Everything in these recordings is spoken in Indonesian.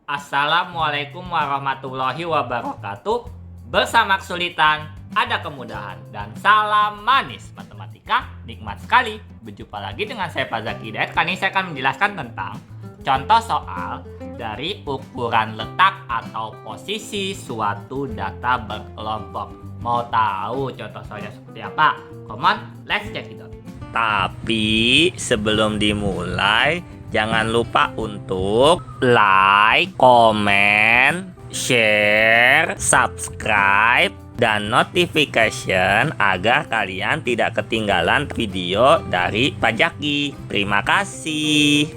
Assalamualaikum warahmatullahi wabarakatuh. Bersama kesulitan, ada kemudahan. Dan salam manis matematika, nikmat sekali. Berjumpa lagi dengan saya Pak Zaki Hidayat. Kali ini saya akan menjelaskan tentang contoh soal dari ukuran letak atau posisi suatu data berkelompok. Mau tahu contoh soalnya seperti apa? Come on, let's check it out. Tapi sebelum dimulai, jangan lupa untuk like, komen, share, subscribe, dan notification agar kalian tidak ketinggalan video dari Pak Zaki. Terima kasih.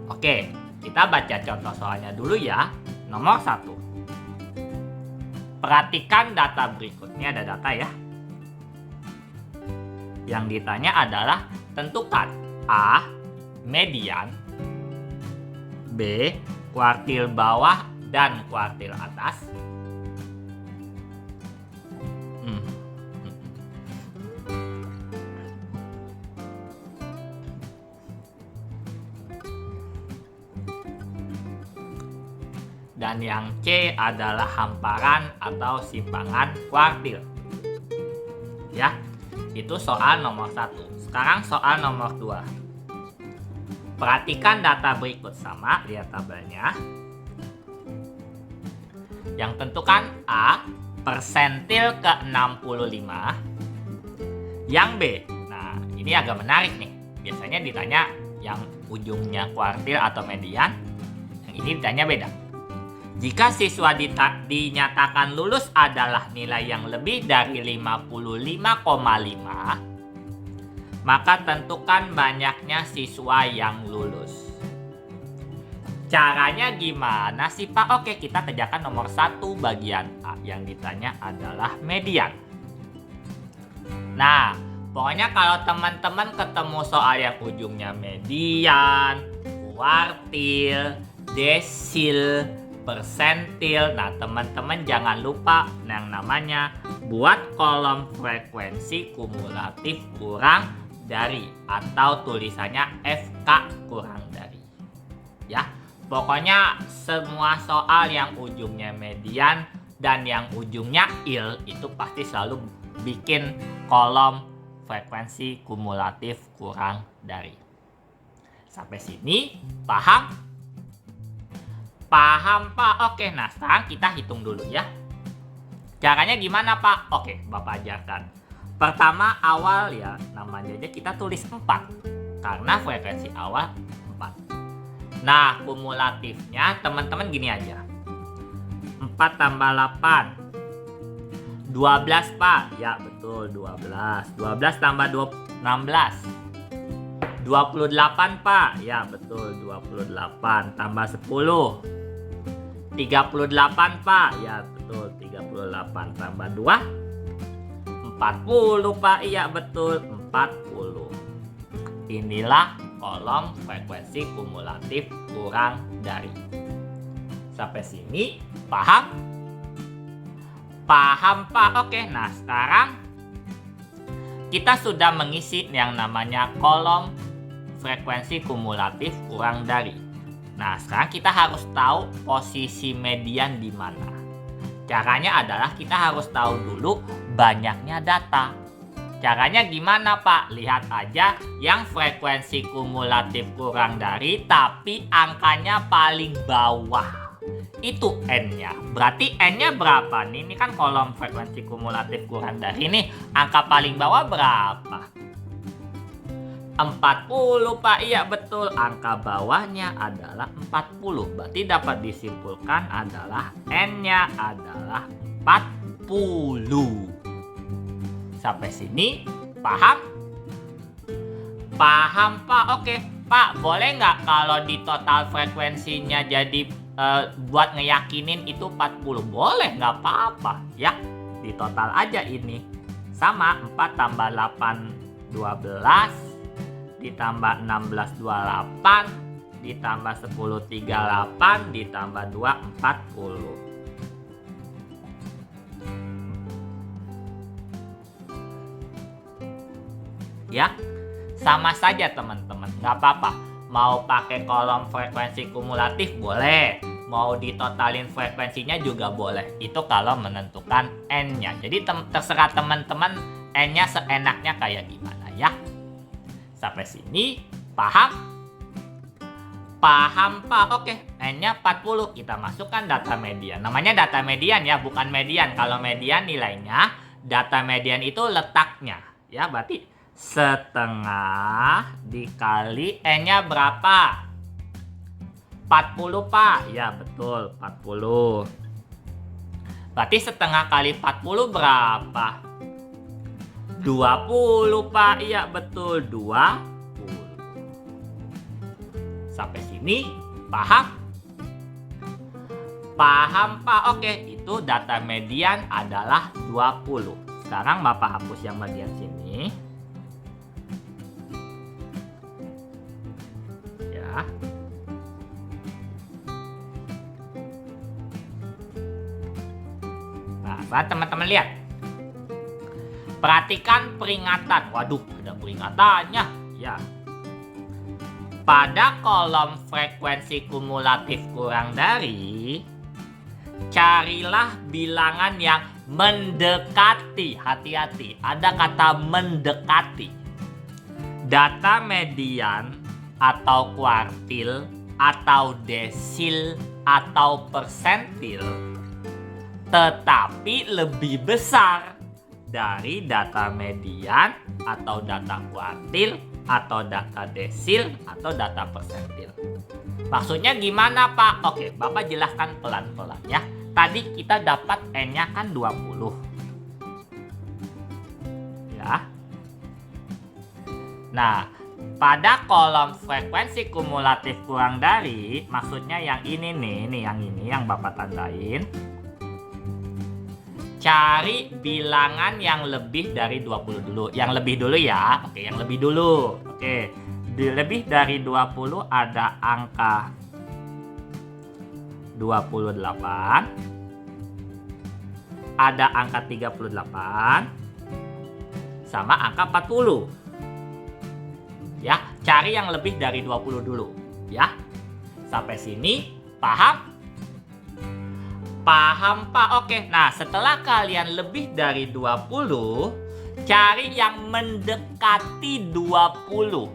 Oke, kita baca contoh soalnya dulu ya. Nomor 1. Perhatikan data berikut. Ini ada data ya. Yang ditanya adalah tentukan A. Median, B. Kuartil bawah dan kuartil atas, dan yang C adalah hamparan atau simpangan kuartil. Ya, itu soal nomor 1. Sekarang soal nomor 2. Perhatikan data berikut sama, lihat tabelnya. Yang tentukan A, persentil ke-65. Yang B, nah ini agak menarik nih. Biasanya ditanya yang ujungnya kuartil atau median. Yang ini ditanya beda. Jika siswa dinyatakan lulus adalah nilai yang lebih dari 55,5, maka tentukan banyaknya siswa yang lulus. Caranya gimana sih Pak? Oke, kita kerjakan nomor 1 bagian A. Yang ditanya adalah median. Nah, pokoknya kalau teman-teman ketemu soal yang ujungnya median, kuartil, desil, persentil, nah teman-teman jangan lupa yang namanya buat kolom frekuensi kumulatif kurang dari, atau tulisannya FK kurang dari. Ya, pokoknya semua soal yang ujungnya median dan yang ujungnya il itu pasti selalu bikin kolom frekuensi kumulatif kurang dari. Sampai sini paham? Paham Pak? Oke, nah sekarang kita hitung dulu ya. Caranya gimana Pak? Oke, Bapak ajarkan. Pertama awal ya, namanya aja kita tulis 4. Karena frekuensi awal 4. Nah, kumulatifnya teman-teman gini aja. 4 tambah 8. 12 Pak. Ya betul, 12. 12 tambah 16. 28 Pak. Ya betul, 28. Tambah 10. 38 Pak. Ya betul, 38 tambah 2. 40 Pak. Iya betul, 40. Inilah kolom frekuensi kumulatif kurang dari. Sampai sini paham? Paham Pak? Oke, nah sekarang kita sudah mengisi yang namanya kolom frekuensi kumulatif kurang dari. Nah, sekarang kita harus tahu posisi median di mana. Caranya adalah kita harus tahu dulu banyaknya data. Caranya gimana Pak? Lihat aja yang frekuensi kumulatif kurang dari tapi angkanya paling bawah. Itu N-nya. Berarti N-nya berapa nih? Ini kan kolom frekuensi kumulatif kurang dari. Ini angka paling bawah berapa? 40 Pak. Iya betul, angka bawahnya adalah 40. Berarti dapat disimpulkan adalah N-nya adalah 40. Sampai sini paham? Paham Pak? Oke Pak, boleh nggak kalau di total frekuensinya jadi buat ngeyakinin itu 40? Boleh, nggak apa-apa ya. Di total aja ini. Sama 4 tambah 8 12 ditambah 16 28 ditambah 10 38 ditambah 2 40. Ya, sama saja teman-teman, nggak apa-apa. Mau pakai kolom frekuensi kumulatif boleh, mau ditotalin frekuensinya juga boleh. Itu kalau menentukan N-nya. Jadi terserah teman-teman N-nya seenaknya kayak gimana ya. Sampai sini paham? Paham Pak? Oke, N-nya 40. Kita masukkan data median. Namanya data median ya, bukan median. Kalau median nilainya, data median itu letaknya. Ya, berarti setengah dikali N-nya berapa? 40 Pak. Ya betul, 40. Berarti setengah kali 40 berapa? 20 Pak. Iya betul, 20. Sampai sini paham? Paham Pak? Oke, itu data median adalah 20. Sekarang Bapak hapus yang bagian sini. Ya. Nah, teman-teman lihat. Perhatikan peringatan. Waduh, ada peringatannya. Ya. Pada kolom frekuensi kumulatif kurang dari, carilah bilangan yang mendekati. Hati-hati, ada kata mendekati. Data median atau kuartil atau desil atau persentil, tetapi lebih besar dari data median atau data kuartil atau data desil atau data persentil. Maksudnya gimana Pak? Oke, Bapak jelaskan pelan-pelan ya. Tadi kita dapat N-nya kan 20. Ya. Nah, pada kolom frekuensi kumulatif kurang dari, maksudnya yang ini nih yang Bapak tandain. Cari bilangan yang lebih dari 20 dulu. Yang lebih dulu ya. Oke, yang lebih dulu. Oke. Lebih dari 20 ada angka 28. Ada angka 38. Sama angka 40. Ya, cari yang lebih dari 20 dulu. Ya. Sampai sini paham? Paham Pak? Oke, nah setelah kalian lebih dari 20, cari yang mendekati 20.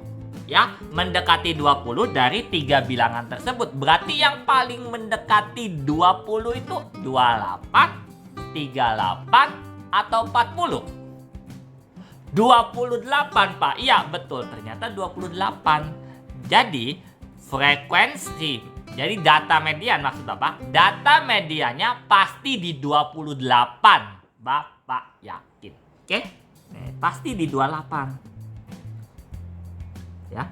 Ya, mendekati 20 dari 3 bilangan tersebut. Berarti yang paling mendekati 20 itu 28, 38, atau 40? 28 Pak, iya betul, ternyata 28. Jadi frekuensi, jadi data median maksud Bapak, data mediannya pasti di 28. Bapak yakin. Oke? Nih, pasti di 28. Ya.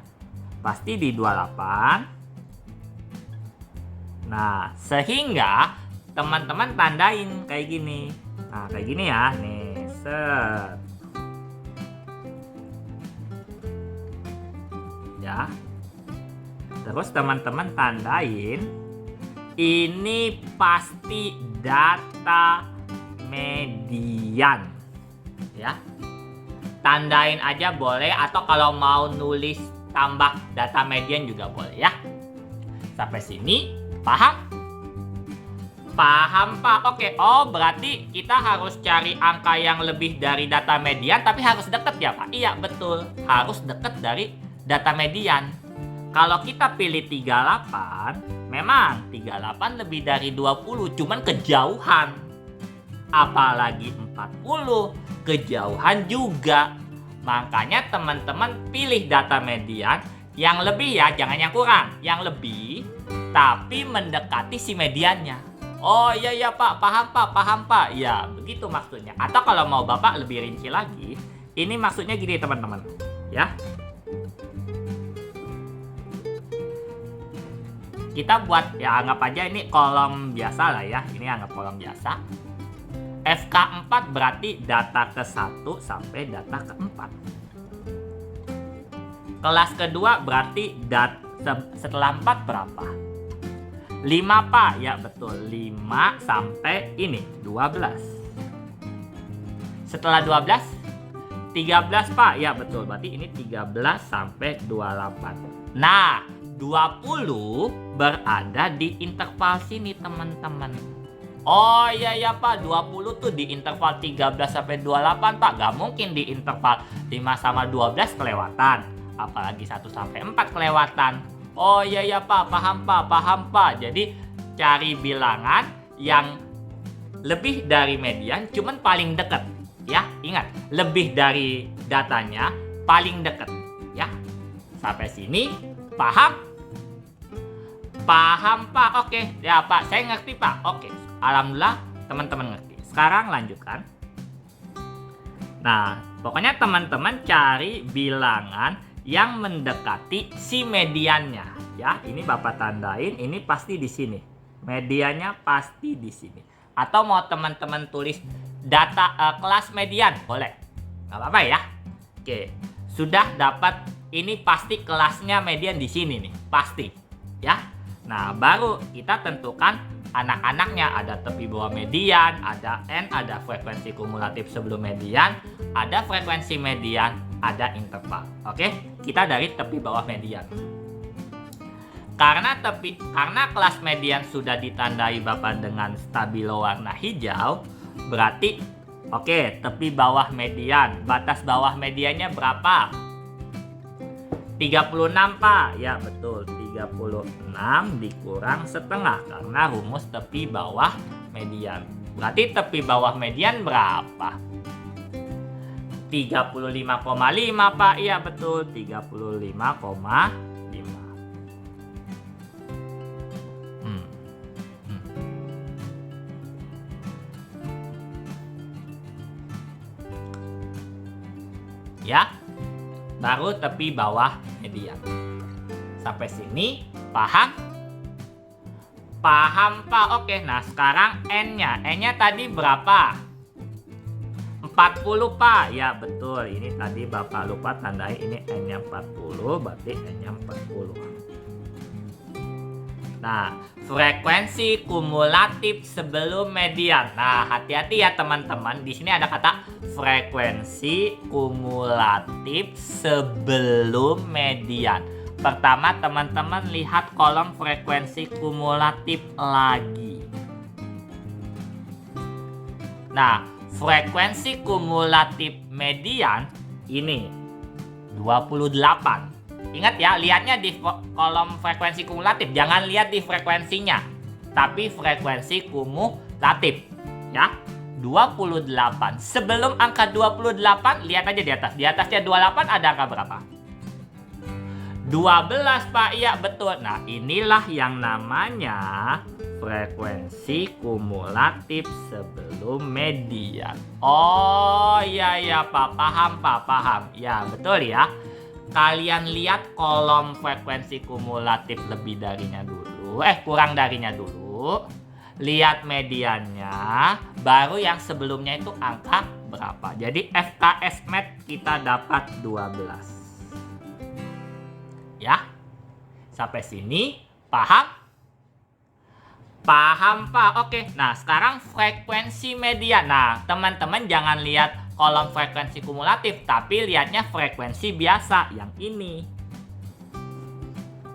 Pasti di 28. Nah, sehingga teman-teman tandain kayak gini. Nah, kayak gini ya. Nih, set. Ya. Terus teman-teman tandain, ini pasti data median. Ya. Tandain aja boleh, atau kalau mau nulis tambah data median juga boleh ya. Sampai sini paham? Paham Pak? Oke. Oh, berarti kita harus cari angka yang lebih dari data median, tapi harus deket ya Pak? Iya betul, harus deket dari data median. Kalau kita pilih 38, memang 38 lebih dari 20, cuman kejauhan. Apalagi 40, kejauhan juga. Makanya teman-teman pilih data median yang lebih ya, jangan yang kurang, yang lebih, tapi mendekati si mediannya. Oh iya Pak, paham Pak. Ya, begitu maksudnya. Atau kalau mau Bapak lebih rinci lagi, ini maksudnya gini teman-teman, ya. Kita buat, ya anggap aja ini kolom biasa lah ya. Ini anggap kolom biasa. FK4 berarti data ke-1 sampai data ke-4. Kelas kedua berarti setelah 4 berapa? 5 Pak, ya betul. 5 sampai ini 12. Setelah 12 13 Pak, ya betul. Berarti ini 13 sampai 28. Nah, 20 berada di interval sini, teman-teman. Oh iya ya Pak, 20 tuh di interval 13 sampai 28 Pak. Gak mungkin di interval 5 sama 12 kelewatan. Apalagi 1 sampai 4 kelewatan. Oh iya ya Pak, paham Pak. Jadi cari bilangan yang lebih dari median cuman paling dekat. Ya, ingat, lebih dari datanya paling dekat. Ya, sampai sini paham? Paham Pak, oke. Ya Pak, saya ngerti Pak, oke. Alhamdulillah teman-teman ngerti. Sekarang lanjutkan. Nah, pokoknya teman-teman cari bilangan yang mendekati si mediannya. Ya, ini Bapak tandain, ini pasti di sini. Mediannya pasti di sini. Atau mau teman-teman tulis data kelas median, boleh. Nggak apa-apa ya. Oke, sudah dapat, ini pasti kelasnya median di sini nih, pasti. Ya. Nah, baru kita tentukan anak-anaknya, ada tepi bawah median, ada N, ada frekuensi kumulatif sebelum median, ada frekuensi median, ada interval. Oke, kita dari tepi bawah median. Karena kelas median sudah ditandai Bapak dengan stabilo warna hijau, berarti oke, tepi bawah median, batas bawah mediannya berapa? 36 Pak, ya betul, 36 dikurang setengah karena rumus tepi bawah median. Berarti tepi bawah median berapa? 35,5 Pak, iya betul, 35,5. Ya, baru tepi bawah median. Sampai sini paham? Paham Pak, oke. Nah sekarang N-nya tadi berapa? 40 Pak, ya betul. Ini tadi Bapak lupa tandai, ini N-nya 40, berarti N-nya 40. Nah, frekuensi kumulatif sebelum median. Nah, hati-hati ya teman-teman. Di sini ada kata frekuensi kumulatif sebelum median. Pertama, teman-teman lihat kolom frekuensi kumulatif lagi. Nah, frekuensi kumulatif median ini 28. Ingat ya, lihatnya di kolom frekuensi kumulatif, jangan lihat di frekuensinya, tapi frekuensi kumulatif. Ya, 28. Sebelum angka 28, lihat aja di atas. Di atasnya 28 ada angka berapa? 12 Pak, iya betul. Nah, inilah yang namanya frekuensi kumulatif sebelum median. Oh iya ya Pak, paham. Ya betul ya. Kalian lihat kolom frekuensi kumulatif lebih darinya dulu, kurang darinya dulu. Lihat mediannya, baru yang sebelumnya itu angka berapa. Jadi FKS Mat kita dapat 12. Ya, sampai sini paham? Paham Pak, oke. Nah sekarang frekuensi median. Nah teman-teman jangan lihat kolom frekuensi kumulatif, tapi lihatnya frekuensi biasa yang ini.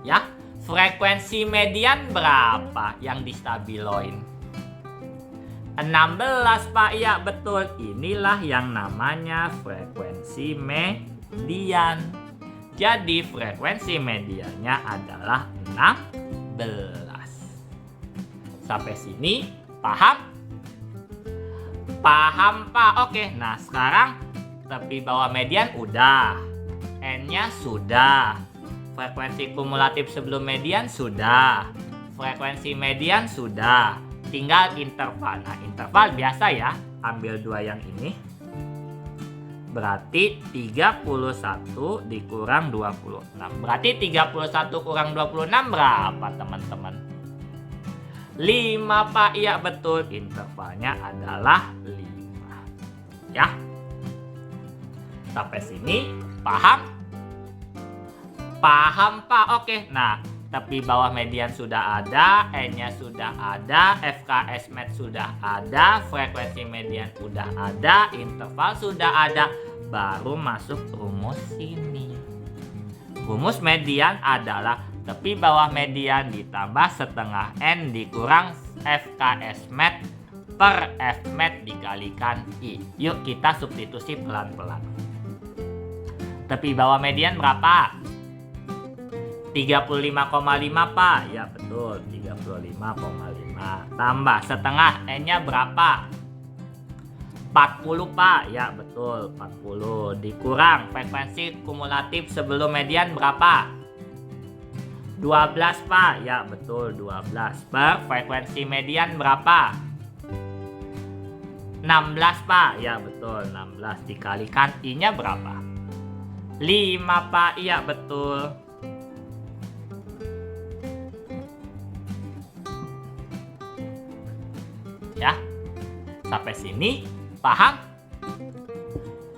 Ya, frekuensi median berapa yang distabiloin? 16 Pak, ya betul. Inilah yang namanya frekuensi median. Jadi frekuensi mediannya adalah 16. Sampai sini paham? Paham Pak, oke. Nah sekarang tepi bawah median udah, N-nya sudah, frekuensi kumulatif sebelum median sudah, frekuensi median sudah, tinggal interval. Nah interval biasa ya, ambil dua yang ini, berarti 31 dikurang 26. Berarti 31 kurang 26 berapa teman-teman? 5 Pak, iya betul, intervalnya adalah 5. Ya, sampai sini paham? Paham Pak, oke. Nah tepi bawah median sudah ada, N-nya sudah ada, FKS Mat sudah ada, frekuensi median sudah ada, interval sudah ada. Baru masuk rumus ini. Rumus median adalah tepi bawah median ditambah setengah N dikurang FKS mat per F mat dikalikan I. Yuk kita substitusi pelan-pelan. Tepi bawah median berapa? 35,5 Pak. Ya betul, 35,5. Tambah setengah N-nya berapa? 40 Pak. Ya betul, 40. Dikurang frekuensi kumulatif sebelum median berapa? 12 Pak. Ya betul, 12. Per frekuensi median berapa? 16 Pak. Ya betul, 16. Dikalikan I-nya berapa? 5 Pak. Ya betul. Ya, sampai sini paham?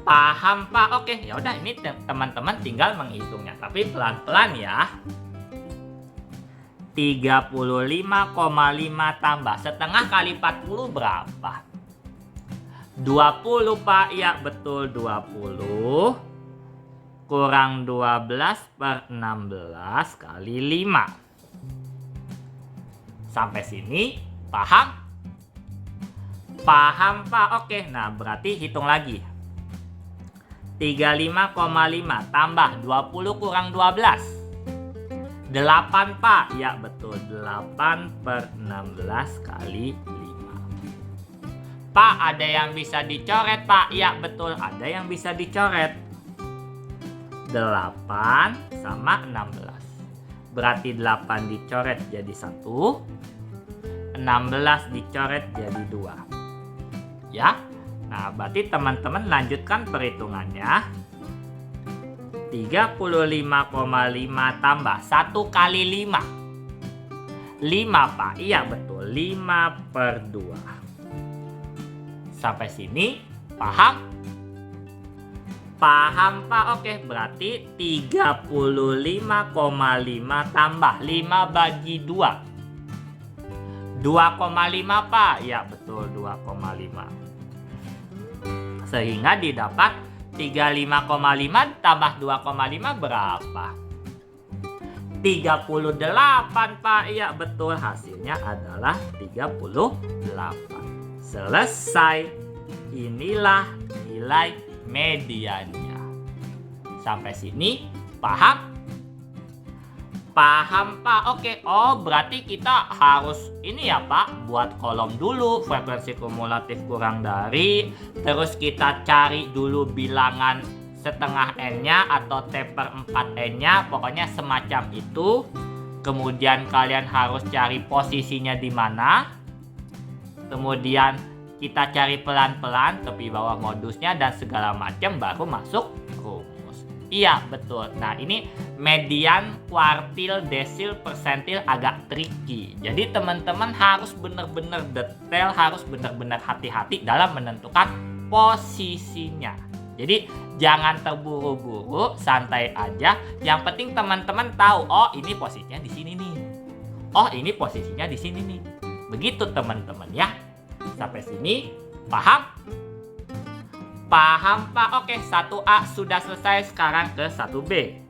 Paham Pak? Oke, ya udah ini teman-teman tinggal menghitungnya, tapi pelan-pelan ya. 35,5 tambah setengah kali 40 berapa? 20 Pak. Ya betul, 20 kurang 12 per 16 kali 5. Sampai sini paham? Paham Pak? Oke, nah berarti hitung lagi. 35,5 tambah 20 kurang 12. 8 Pak. Ya betul, 8 per 16 kali 5. Pak, ada yang bisa dicoret Pak? Ya betul, ada yang bisa dicoret. 8 sama 16. Berarti 8 dicoret jadi 1. 16 dicoret jadi 2. Ya. Nah, berarti teman-teman lanjutkan perhitungannya. 35,5 tambah 1 kali 5. 5 Pak. Iya betul, 5 per 2. Sampai sini paham? Paham Pak? Oke, berarti 35,5 tambah 5 bagi 2. 2,5 Pak. Ya betul, 2,5. Sehingga didapat 35,5 tambah 2,5 berapa? 38 Pak. Ya betul, hasilnya adalah 38. Selesai. Inilah nilai mediannya. Sampai sini paham? Paham Pak? Oke. Oh, berarti kita harus ini ya Pak, buat kolom dulu frekuensi kumulatif kurang dari, terus kita cari dulu bilangan setengah N-nya atau T per 4 N-nya, pokoknya semacam itu. Kemudian kalian harus cari posisinya di mana. Kemudian kita cari pelan-pelan tepi bawah modusnya dan segala macam, baru masuk rumus. Iya betul. Nah ini median, kuartil, desil, persentil agak tricky. Jadi teman-teman harus benar-benar detail, harus benar-benar hati-hati dalam menentukan posisinya. Jadi jangan terburu-buru, santai aja. Yang penting teman-teman tahu, oh ini posisinya di sini nih. Oh ini posisinya di sini nih. Begitu teman-teman ya. Sampai sini paham? Paham Pak? Oke, 1A sudah selesai. Sekarang ke 1B.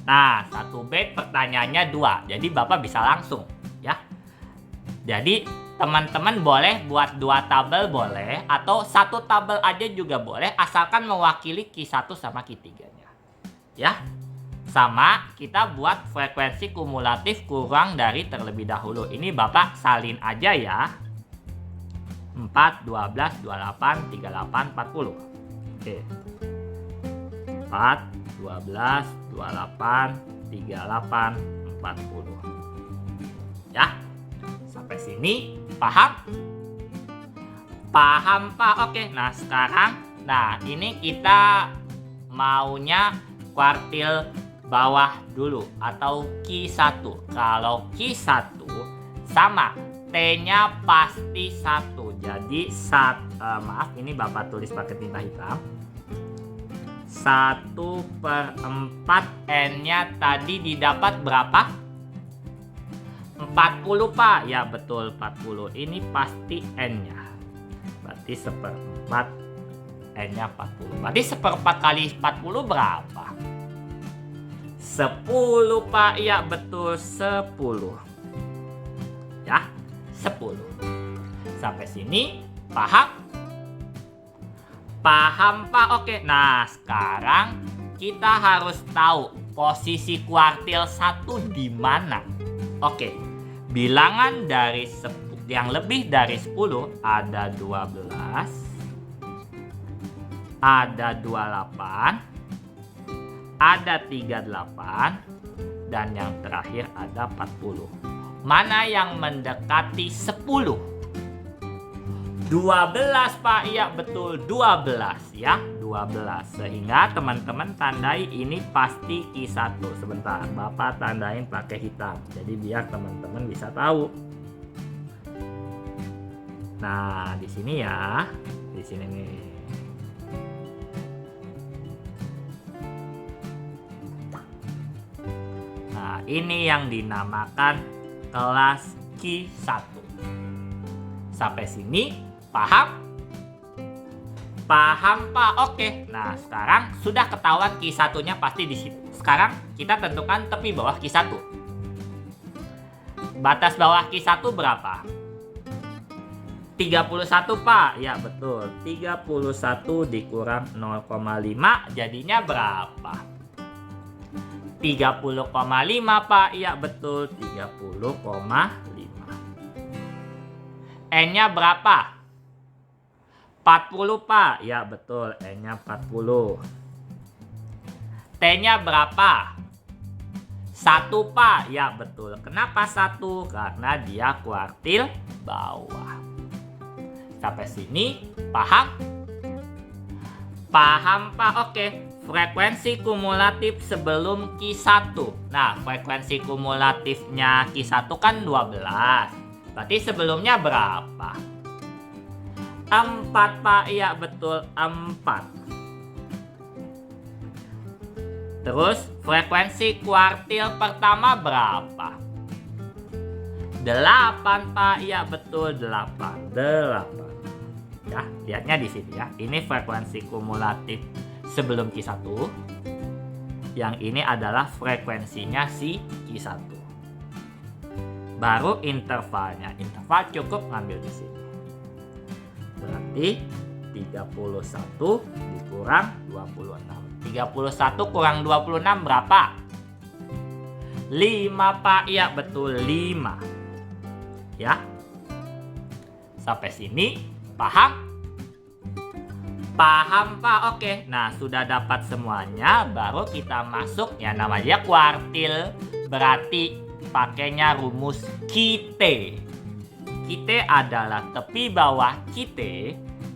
Nah, 1B pertanyaannya 2. Jadi Bapak bisa langsung ya. Jadi teman-teman boleh buat 2 tabel boleh, atau 1 tabel aja juga boleh, asalkan mewakili Q1 sama Q3-nya. Ya. Sama kita buat frekuensi kumulatif kurang dari terlebih dahulu. Ini Bapak salin aja ya. 4, 12, 28, 38, 40. Oke. 4, 12, 28, 38, 40. Ya. Sampai sini paham? Paham Pak? Oke. Nah sekarang, nah ini kita maunya kuartil bawah dulu atau Q1. Kalau Q1 sama, T-nya pasti 1. Jadi maaf, ini Bapak tulis pakai tinta hitam. 1 per 4 N-nya tadi didapat berapa? 40 Pak. Ya betul, 40. Ini pasti N-nya. Berarti 1/4 N-nya 40. Berarti 1/4 kali 40 berapa? 1 10 Pak, iya betul 10. Ya, 10. Sampai sini paham? Paham Pak? Oke. Nah, sekarang kita harus tahu posisi kuartil 1 di mana. Oke. Bilangan dari yang lebih dari 10 ada 12, ada 28, ada 38, dan yang terakhir ada 40. Mana yang mendekati 10? 12 Pak, iya betul 12 ya, 12. Sehingga teman-teman tandai ini pasti Q1. Sebentar, Bapak tandain pakai hitam. Jadi biar teman-teman bisa tahu. Nah, di sini ya. Di sini nih. Nah, ini yang dinamakan kelas Q1. Sampai sini paham? Paham Pak? Oke. Nah, sekarang sudah ketahuan Q1-nya pasti di situ. Sekarang kita tentukan tepi bawah Q1. Batas bawah Q1 berapa? 31 Pak. Ya betul. 31 dikurang 0,5 jadinya berapa? 30,5 Pak. Ya betul. 30,5. N-nya berapa? 40 Pak. Ya betul. N-nya 40. T-nya berapa? 1 Pak. Ya betul. Kenapa 1? Karena dia kuartil bawah. Sampai sini paham? Paham Pak? Oke. Frekuensi kumulatif sebelum Q1. Nah, frekuensi kumulatifnya Q1 kan 12. Berarti sebelumnya berapa? 4 Pak. Iya betul 4. Terus frekuensi kuartil pertama berapa? 8 Pak. Iya betul 8. 8. Ya, lihatnya di sini ya. Ini frekuensi kumulatif sebelum Q1. Yang ini adalah frekuensinya si Q1. Baru intervalnya. Interval cukup ngambil di sini. Berarti 31 dikurang 26. 31 kurang 26 berapa? 5 Pak. Iya betul 5. Ya. Sampai sini paham? Paham Pak? Oke. Nah, sudah dapat semuanya, baru kita masuk ya namanya kuartil. Berarti pakainya rumus QT. QT adalah tepi bawah QT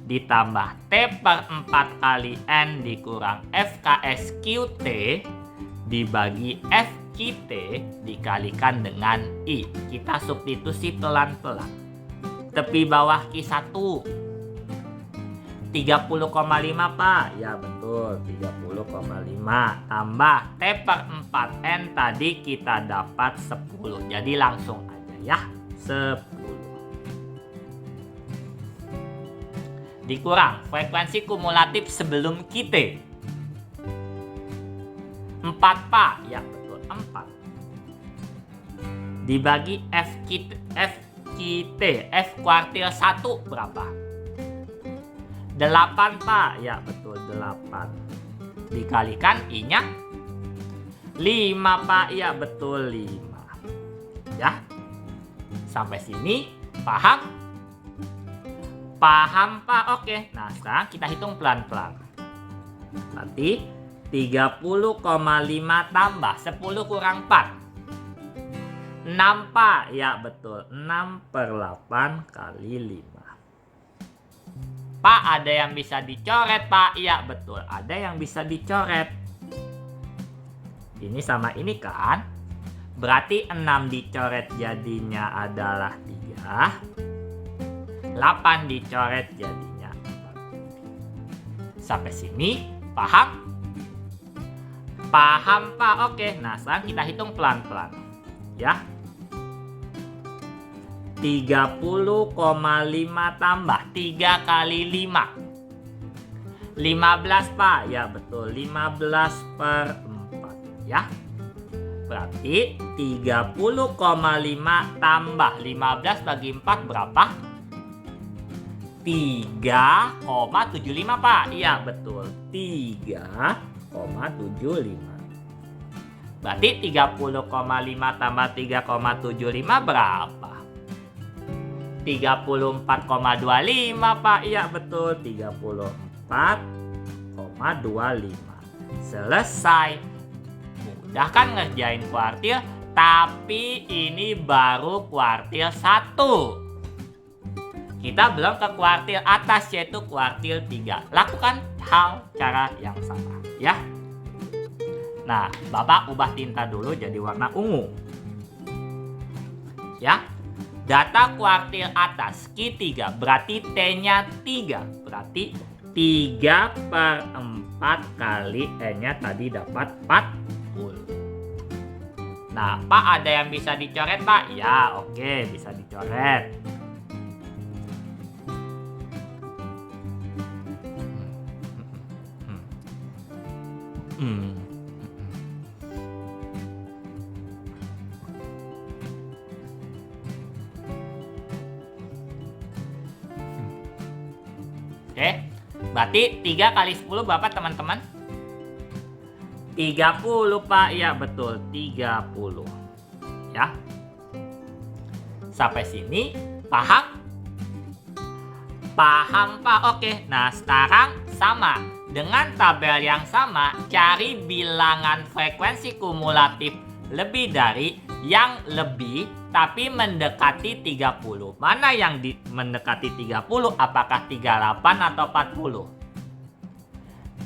ditambah T per 4 kali N dikurang FKS QT dibagi FQT dikalikan dengan I. Kita substitusi pelan-pelan. Tepi bawah Q1 30,5 Pak. Ya betul 30,5 tambah T per 4N tadi kita dapat 10. Jadi langsung aja ya 10 dikurang frekuensi kumulatif sebelum QT 4 Pak. Ya betul 4 dibagi FQT F kuartil 1 berapa? 8 Pak. Ya betul 8 dikalikan I-nya 5 Pak. Ya betul 5. Ya. Sampai sini paham? Paham Pak? Oke. Nah, sekarang kita hitung pelan-pelan. Berarti 30,5 tambah 10 kurang 4. 6 Pak. Ya betul 6 per 8 kali 5. Pak, ada yang bisa dicoret Pak. Ya betul, ada yang bisa dicoret. Ini sama ini kan. Berarti 6 dicoret jadinya adalah 3. 8 dicoret jadinya 4. Sampai sini paham? Paham Pak? Oke. Nah, sekarang kita hitung pelan-pelan ya. 30,5 tambah 3 kali 5. 15 Pak. Ya betul 15 per 4 ya. Berarti 30,5 tambah 15 bagi 4 berapa? 3,75 Pak. Iya betul, 3,75. Berarti 30,5 tambah 3,75 berapa? 34,25 Pak. Iya betul, 34,25. Selesai. Mudah kan ngerjain kuartil, tapi ini baru kuartil 1. Kita belum ke kuartil atas, yaitu kuartil 3. Lakukan cara yang sama ya. Nah, Bapak ubah tinta dulu jadi warna ungu. Ya. Data kuartil atas Q3 berarti T-nya 3. Berarti 3/4 kali N-nya tadi dapat 40. Nah, Pak ada yang bisa dicoret Pak? Ya, oke, bisa dicoret. Oke, berarti 3 kali 10 berapa teman-teman? 30 Pak, ya betul, 30. Ya. Sampai sini paham? Paham Pak, oke. Nah sekarang sama. Dengan tabel yang sama, cari bilangan frekuensi kumulatif lebih dari yang lebih tapi mendekati 30. Mana yang mendekati 30? Apakah 38 atau 40?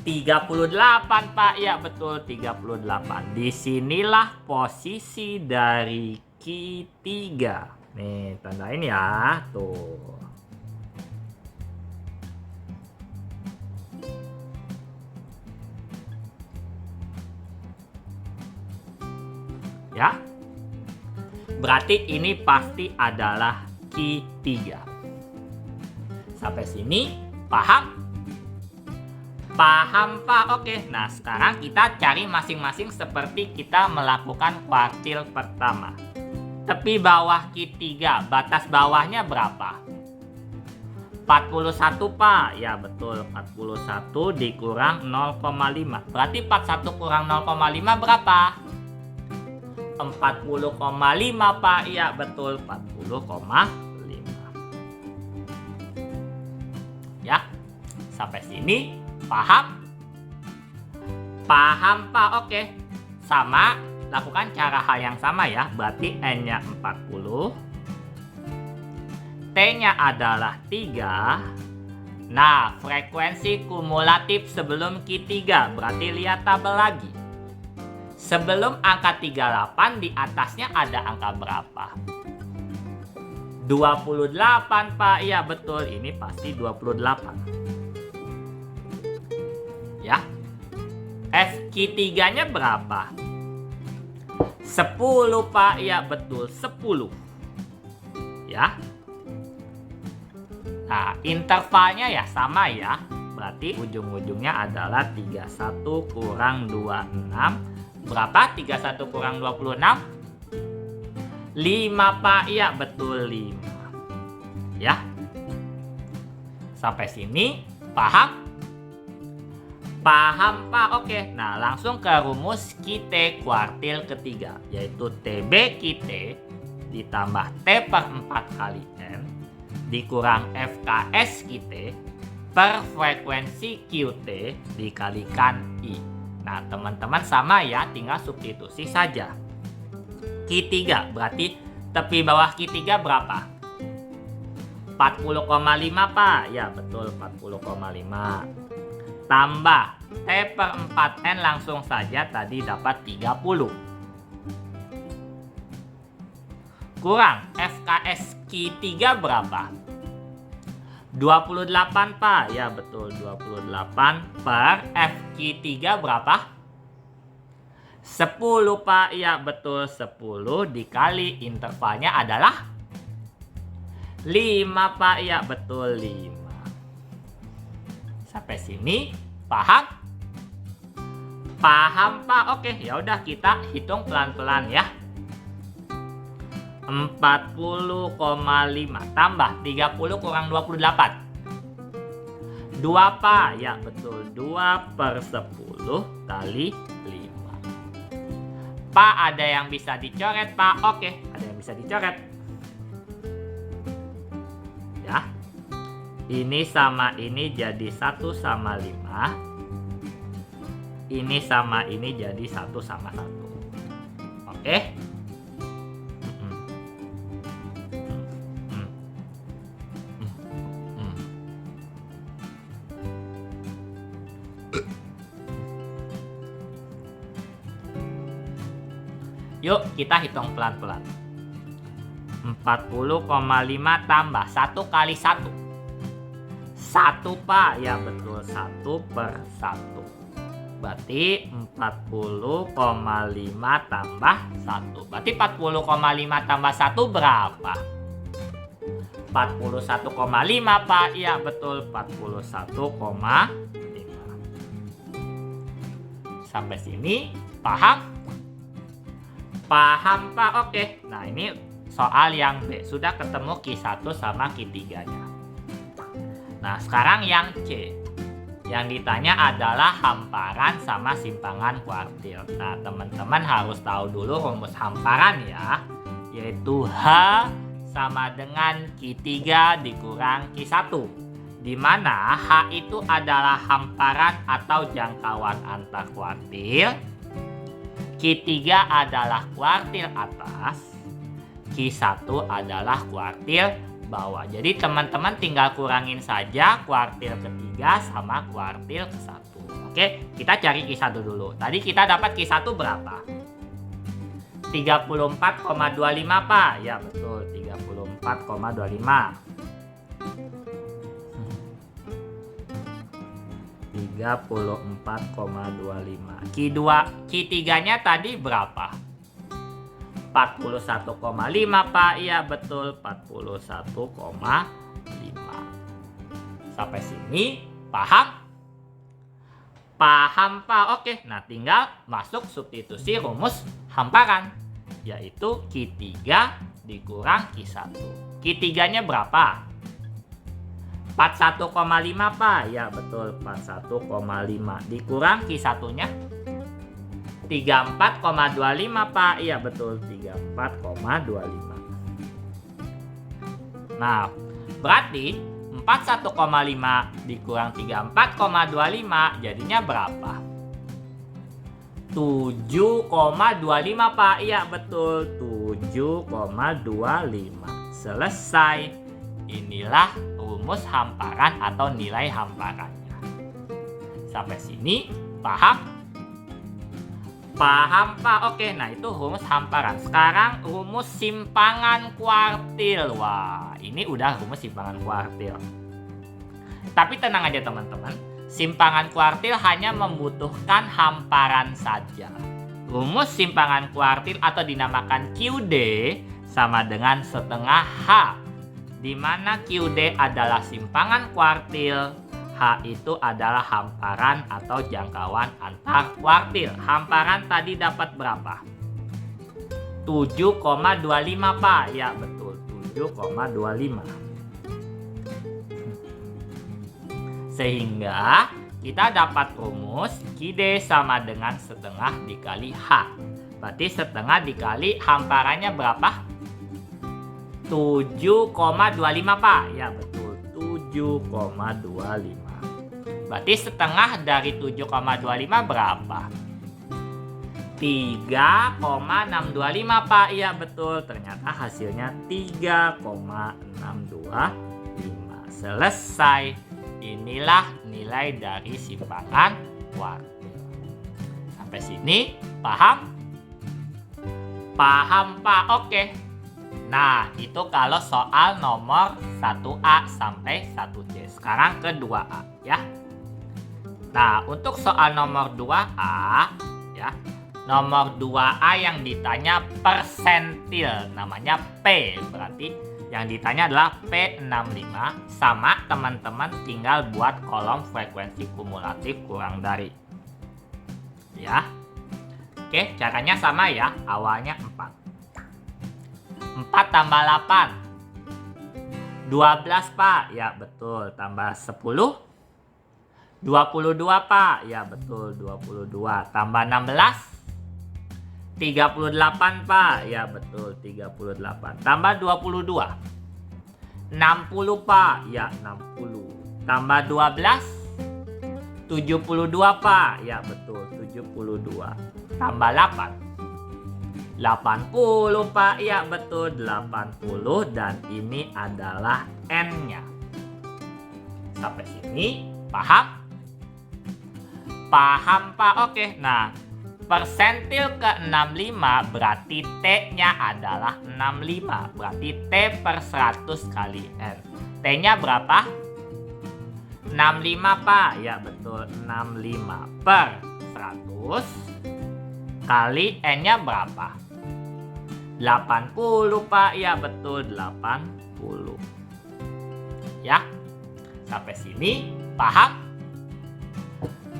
38 Pak, ya betul 38. Disinilah posisi dari Q3. Nih tandain ya, tuh. Ya. Berarti ini pasti adalah Q3. Sampai sini paham? Paham Pak? Oke. Nah sekarang kita cari masing-masing seperti kita melakukan kuartil pertama. Tepi bawah Q3, batas bawahnya berapa? 41 Pak. Ya betul, 41 dikurang 0,5. Berarti 41 kurang 0,5 berapa? 40,5 Pak. Iya betul, 40,5. Ya. Sampai sini paham? Paham Pak. Oke. Sama, lakukan cara hal yang sama ya. Berarti N-nya 40. T-nya adalah 3. Nah, frekuensi kumulatif sebelum Q3. Berarti lihat tabel lagi. Sebelum angka 38 di atasnya ada angka berapa? 28 Pak. Iya betul, ini pasti 28. Ya. Q3 nya berapa? 10 Pak. Iya betul, 10. Ya. Nah, intervalnya ya sama ya. Berarti ujung-ujungnya adalah 31 kurang 26. Berapa? 31 kurang 26? 5 Pak. Iya betul, 5. Ya. Sampai sini paham? Paham Pak. Oke. Nah langsung ke rumus Q kuartil ketiga, yaitu TB Q ditambah T/4 kali N dikurang FKS Q per frekuensi QT dikalikan I. Nah teman-teman sama ya, tinggal substitusi saja. Q3 berarti tepi bawah Q3 berapa? 40,5 Pak. Ya betul, 40,5. Tambah T/4N langsung saja tadi dapat 30. Kurang FKS Q3 berapa? 28 Pak. Ya betul, 28 per FQ3 berapa? 10 Pak. Ya betul, 10 dikali intervalnya adalah 5 Pak. Ya betul, 5. Sampai sini paham? Paham, Pak? Oke, ya udah kita hitung pelan-pelan ya. 40,5 tambah 30 kurang 28. 2, Pak. Ya, betul. 2/10 kali 5. Pak, ada yang bisa dicoret, Pak? Oke, ada yang bisa dicoret. Ya. Ini sama ini jadi 1/5. Ini sama ini jadi 1/1. Oke. Yuk kita hitung pelan-pelan. 40,5 tambah 1 kali 1. 1, Pak. Ya betul, 1/1. Berarti 40,5 tambah 1. Berarti 40,5 tambah 1 berapa? 41,5, Pak. Iya betul, 41,5. Sampai sini paham? Paham, Pak? Oke. Nah, ini soal yang B. Sudah ketemu Q1 sama Q3-nya. Nah, sekarang yang C. Yang ditanya adalah hamparan sama simpangan kuartil. Nah, teman-teman harus tahu dulu rumus hamparan ya. Yaitu H sama dengan Q3 dikurang Q1. Di mana H itu adalah hamparan atau jangkauan antar kuartil. Q3 adalah kuartil atas, Q1 adalah kuartil bawah. Jadi teman-teman tinggal kurangin saja kuartil ketiga sama kuartil ke-1. Oke, kita cari Q1 dulu. Tadi kita dapat Q1 berapa? 34,25, Pak. Ya betul, 34,25. 34,25. Q3-nya tadi berapa? 41,5, Pak. Iya betul, 41,5. Sampai sini paham? Paham, Pak. Oke, nah tinggal masuk substitusi rumus hamparan, yaitu Q3 dikurang Q1. Q3-nya berapa? 41,5, Pak. Ya betul, 41,5. Dikurang Q1-nya 34,25, Pak. Iya betul, 34,25. Nah, berarti 41,5 dikurang 34,25 jadinya berapa? 7,25, Pak. Iya betul, 7,25. Selesai. Inilah rumus hamparan atau nilai hamparannya. Sampai sini paham? Paham, Pak? Oke, nah itu rumus hamparan. Sekarang rumus simpangan kuartil. Wah, ini udah rumus simpangan kuartil. Tapi tenang aja teman-teman, simpangan kuartil hanya membutuhkan hamparan saja. Rumus simpangan kuartil atau dinamakan QD sama dengan setengah H, di mana QD adalah simpangan kuartil, H itu adalah hamparan atau jangkauan antar kuartil. Hamparan tadi dapat berapa? 7,25, Pak. Ya betul, 7,25. Sehingga kita dapat rumus QD sama dengan setengah dikali H. Berarti setengah dikali hamparannya berapa? 7,25, Pak. Ya betul, 7,25. Berarti setengah dari 7,25 berapa? 3,625, Pak. Ya betul, ternyata hasilnya 3,625. Selesai. Inilah nilai dari simpangan kuartil. Sampai sini paham? Paham, Pak? Oke. Nah, itu kalau soal nomor 1A sampai 1C. Sekarang ke 2A ya. Nah, untuk soal nomor 2A ya. Nomor 2A yang ditanya persentil, namanya P. Berarti yang ditanya adalah P65. Sama, teman-teman tinggal buat kolom frekuensi kumulatif kurang dari. Ya. Oke, caranya sama ya. Awalnya 4. 4 tambah 8. 12, Pak. Ya, betul. Tambah 10. 22, Pak. Ya, betul. 22. Tambah 16. 38, Pak. Ya, betul. 38. Tambah 22. 60, Pak. Ya, 60. Tambah 12. 72, Pak. Ya, betul. 72. Tambah 8. 80, Pak. Ya, betul. 80. Dan ini adalah N-nya. Sampai sini paham? Paham, Pak? Oke. Nah, persentil ke 65 berarti T-nya adalah 65. Berarti T per 100 kali N. T-nya berapa? 65, Pak. Ya, betul. 65 per 100 kali N-nya berapa? 80, Pak. Ya, betul. 80. Ya. Sampai sini paham?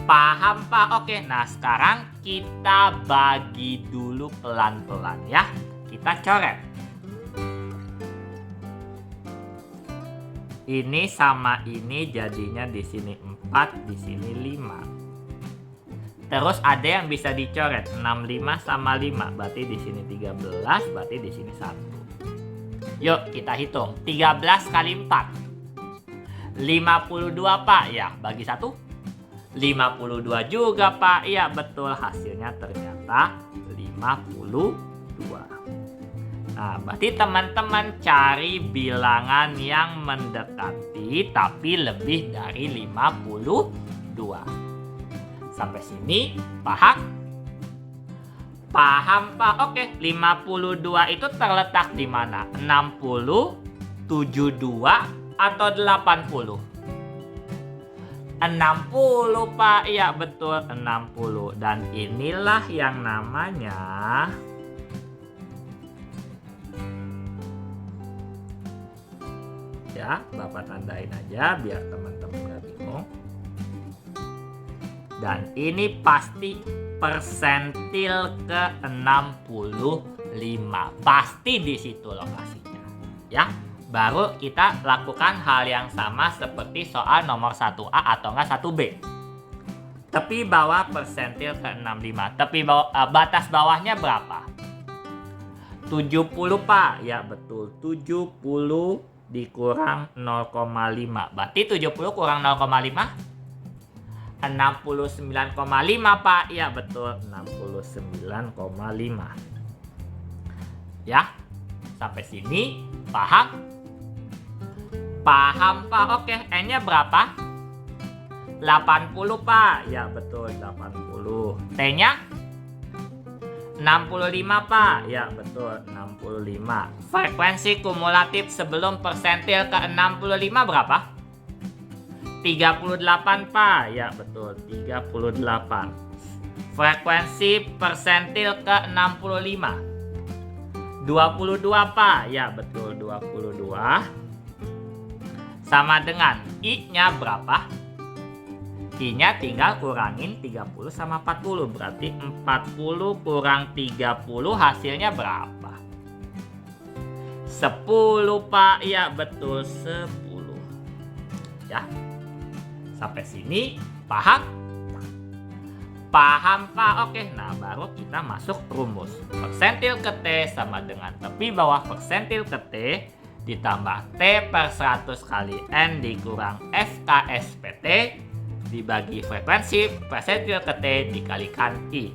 Paham, Pak? Oke, nah sekarang kita bagi dulu pelan-pelan ya. Kita coret. Ini sama ini jadinya di sini 4, di sini 5. Terus ada yang bisa dicoret. 65 sama 5, berarti di sini 13, berarti di sini 1. Yuk, kita hitung. 13 kali 4. 52, Pak. Ya, bagi 1. 52 juga, Pak. Iya, betul. Hasilnya ternyata 52. Nah, berarti teman-teman cari bilangan yang mendekati tapi lebih dari 52. Sampai sini paham? Paham, Pak? Oke, 52 itu terletak di mana? 60, 72, atau 80? 60, Pak. Iya, betul. 60. Dan inilah yang namanya ya, Bapak tandain aja biar teman-teman gak bingung. Dan ini pasti persentil ke 65. Pasti di situ lokasinya. Ya. Baru kita lakukan hal yang sama seperti soal nomor 1A atau enggak 1B. Tepi bawah persentil ke 65. Tepi bawah, batas bawahnya berapa? 70, Pak. Ya, betul. 70 dikurang 0,5. Berarti 70 kurang 0,5? 69,5, Pak. Ya, betul. 69,5. Ya. Sampai sini paham? Paham, Pak? Oke, N-nya berapa? 80, Pak. Ya, betul. 80. T-nya? 65, Pak. Ya, betul. 65. Frekuensi kumulatif sebelum persentil ke 65 berapa? 38, Pak. Ya, betul. 38. Frekuensi persentil ke 65. 22, Pak. Ya, betul. 22. Sama dengan I-nya berapa? I-nya tinggal kurangin 30 sama 40. Berarti 40 kurang 30 hasilnya berapa? 10, Pak. Ya, betul. 10. Ya. Sampai sini paham? Paham, Pak? Oke, nah baru kita masuk rumus. Persentil ke T sama dengan tepi bawah persentil ke T ditambah T per 100 kali N dikurang FKSPT dibagi frekuensi persentil ke T dikalikan I.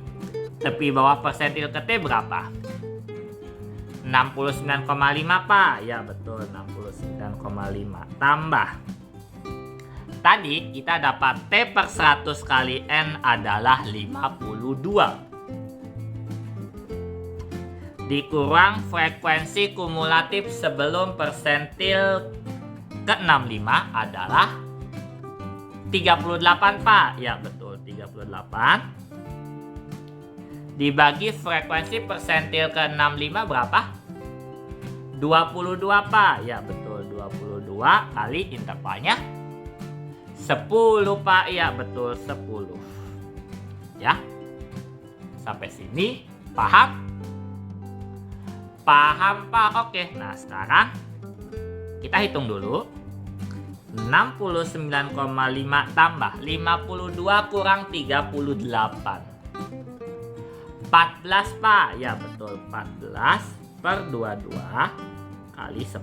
Tepi bawah persentil ke T berapa? 69,5, Pak. Ya, betul. 69,5. Tambah. Tadi kita dapat T per 100 kali N adalah 52. Dikurang frekuensi kumulatif sebelum persentil ke 65 adalah 38, Pak. Ya, betul. 38. Dibagi frekuensi persentil ke 65 berapa? 22, Pak. Ya, betul. 22 kali intervalnya 10, Pak. Ya, betul. 10. Ya. Sampai sini paham? Paham Pak? Oke, nah sekarang kita hitung dulu. 69,5 tambah 52 kurang 38. 14 Pak. Ya betul, 14 per 22 kali 10.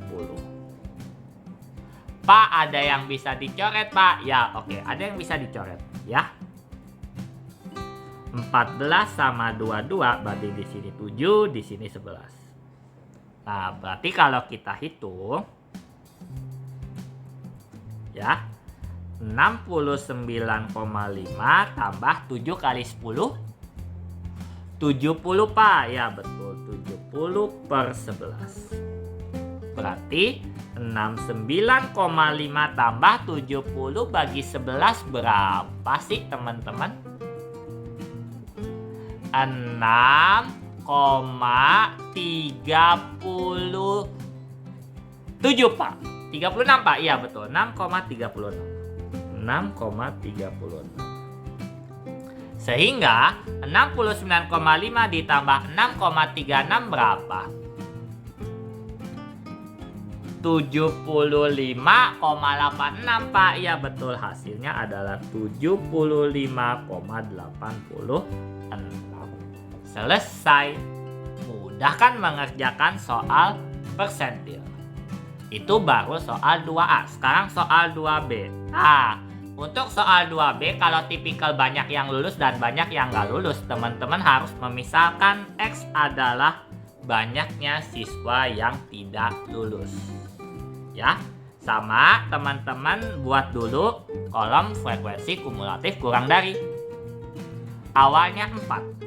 Pak, ada yang bisa dicoret Pak? Ya oke, ada yang bisa dicoret ya. 14 sama 22 berarti di sini 7, di sini 11. Nah, berarti kalau kita hitung ya, 69,5 tambah 7 kali 10 70 Pak. Ya betul, 70 per 11. Berarti 69,5 tambah 70 bagi 11 berapa sih teman-teman? 6,37 Pak. 36 Pak. Iya betul, 6,36. 6,36. Sehingga 69,5 ditambah 6,36 berapa? 75,86 Pak. Iya betul, hasilnya adalah 75,86. Selesai. Mudah kan mengerjakan soal persentil. Itu baru soal 2A. Sekarang soal 2B. Nah, untuk soal 2B, kalau tipikal banyak yang lulus dan banyak yang nggak lulus, teman-teman harus memisahkan X adalah banyaknya siswa yang tidak lulus. Ya, sama teman-teman buat dulu kolom frekuensi kumulatif kurang dari. Awalnya 4.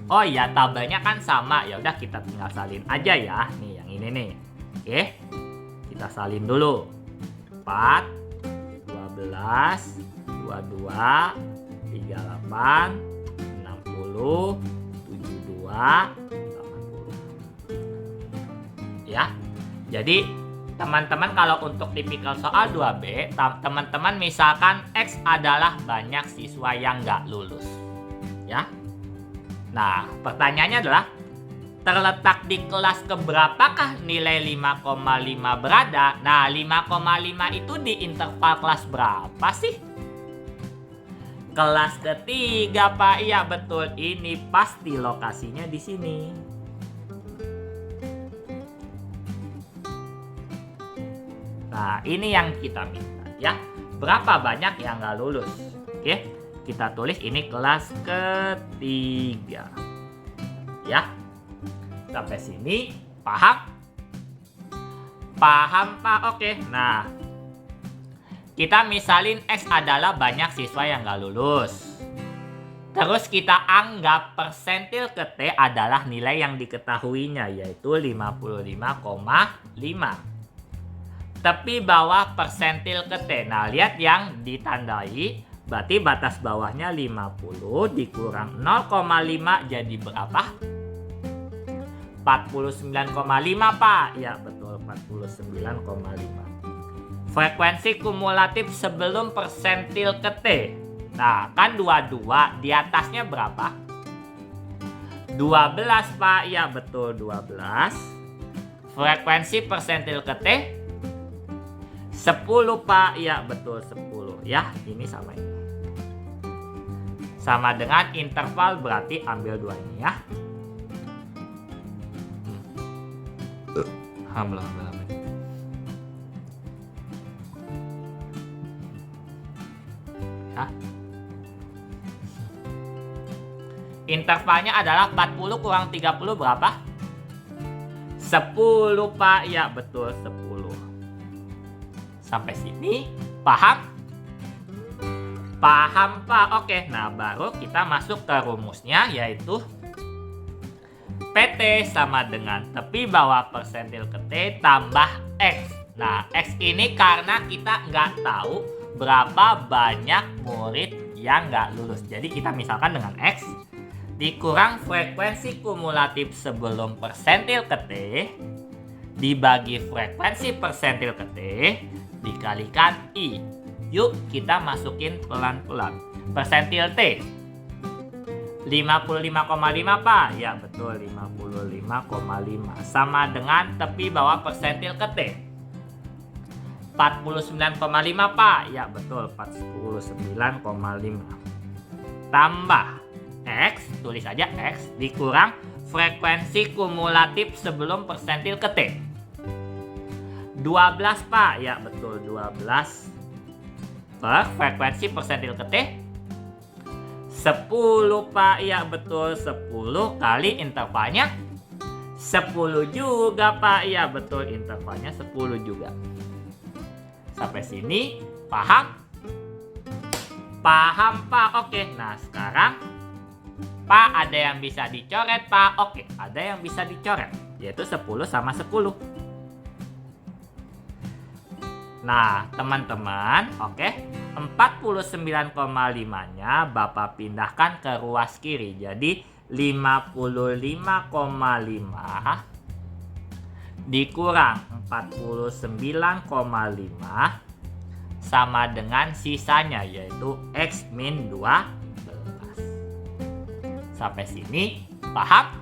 Oh iya, tabelnya kan sama. Ya udah kita tinggal salin aja ya. Nih yang ini nih. Oke. Kita salin dulu. 4, 12, 22, 38, 60, 72, 80. Ya. Jadi teman-teman kalau untuk tipikal soal 2B, teman-teman misalkan X adalah banyak siswa yang nggak lulus. Ya. Nah, pertanyaannya adalah terletak di kelas keberapakah nilai 5,5 berada? Nah, 5,5 itu di interval kelas berapa sih? Kelas ketiga, Pak. Iya, betul. Ini pasti lokasinya di sini. Nah, ini yang kita minta ya. Berapa banyak yang nggak lulus? Oke, kita tulis ini kelas ketiga. Ya. Sampai sini paham? Paham Pak? Oke. Nah, kita misalin X adalah banyak siswa yang nggak lulus. Terus kita anggap persentil ke T adalah nilai yang diketahuinya, yaitu 55,5. Tepi bawah persentil ke T. Nah, lihat yang ditandai. Berarti batas bawahnya 50 dikurang 0,5 jadi berapa? 49,5 Pak. Ya betul, 49,5. Frekuensi kumulatif sebelum persentil ke T. Nah, kan 22. Di atasnya berapa? 12 Pak. Ya betul, 12. Frekuensi persentil ke T 10 Pak. Ya betul, 10. Ya, ini sama ini. Sama dengan interval, berarti ambil 2 ini ya. Ambil. Ya. Intervalnya adalah 40 kurang 30 berapa? 10 Pak. Ya betul, 10. Sampai sini paham? Paham Pak? Oke, nah baru kita masuk ke rumusnya, yaitu PT sama dengan tepi bawah persentil ke T tambah X. Nah, X ini karena kita nggak tahu berapa banyak murid yang nggak lulus. Jadi kita misalkan dengan X dikurang frekuensi kumulatif sebelum persentil ke T dibagi frekuensi persentil ke T dikalikan I. Yuk kita masukin pelan-pelan. Persentil T 55,5 Pak. Ya betul, 55,5 sama dengan tepi bawah persentil ke T. 49,5 Pak. Ya betul, 49,5. Tambah X, tulis aja X, dikurang frekuensi kumulatif sebelum persentil ke T. 12 Pak. Ya betul, 12 per frekuensi persentil ke T. 10 Pak. Ya betul, 10 kali intervalnya 10 juga Pak. Ya betul, intervalnya 10 juga. Sampai sini paham? Paham Pak. Oke, nah sekarang Pak ada yang bisa dicoret Pak. Oke, ada yang bisa dicoret, yaitu 10 sama 10. Nah teman-teman, oke, 49,5-nya Bapak pindahkan ke ruas kiri. Jadi 55,5 dikurang 49,5 sama dengan sisanya, yaitu X min 12. Sampai sini paham?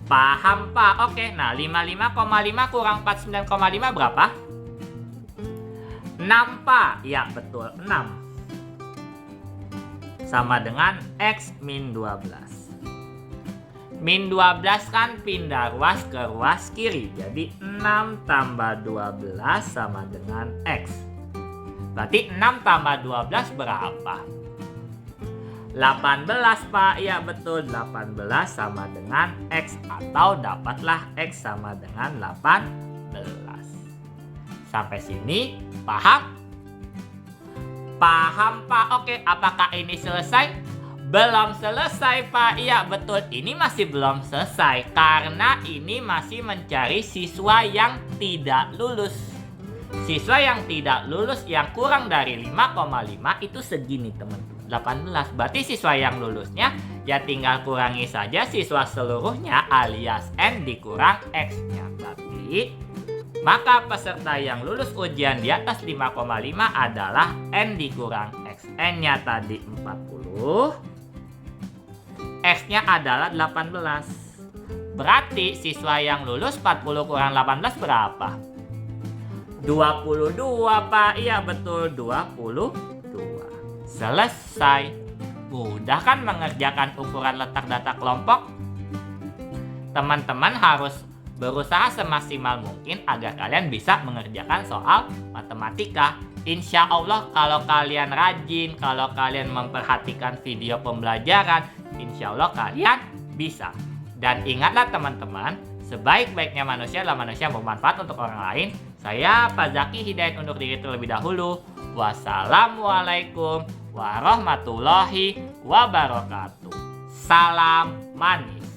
Paham Pak. Oke, nah 55,5 kurang 49,5 berapa? 6 Pak. Ya betul, 6 sama dengan X min 12. Min 12 kan pindah ruas ke ruas kiri. Jadi 6 tambah 12 sama dengan X. Berarti 6 tambah 12 berapa? 18 Pak. Ya betul, 18 sama dengan X. Atau dapatlah X sama dengan 18. Sampai sini paham? Paham Pak. Oke, apakah ini selesai? Belum selesai Pak. Iya betul, ini masih belum selesai karena ini masih mencari siswa yang tidak lulus. Siswa yang tidak lulus yang kurang dari 5,5 itu segini teman-teman, 18. Berarti siswa yang lulusnya ya tinggal kurangi saja siswa seluruhnya alias N dikurang X-nya. Berarti maka peserta yang lulus ujian di atas 5,5 adalah N dikurang X. N-nya tadi 40. X-nya adalah 18. Berarti siswa yang lulus 40 kurang 18 berapa? 22 Pak. Iya betul, 22. Selesai. Mudah kan mengerjakan ukuran letak data kelompok? Teman-teman harus berusaha semaksimal mungkin agar kalian bisa mengerjakan soal matematika. Insya Allah kalau kalian rajin, kalau kalian memperhatikan video pembelajaran, insya Allah kalian bisa. Dan ingatlah teman-teman, sebaik-baiknya manusia adalah manusia yang bermanfaat untuk orang lain. Saya Pak Zaki Hidayat undur diri terlebih dahulu. Wassalamualaikum warahmatullahi wabarakatuh. Salam manis.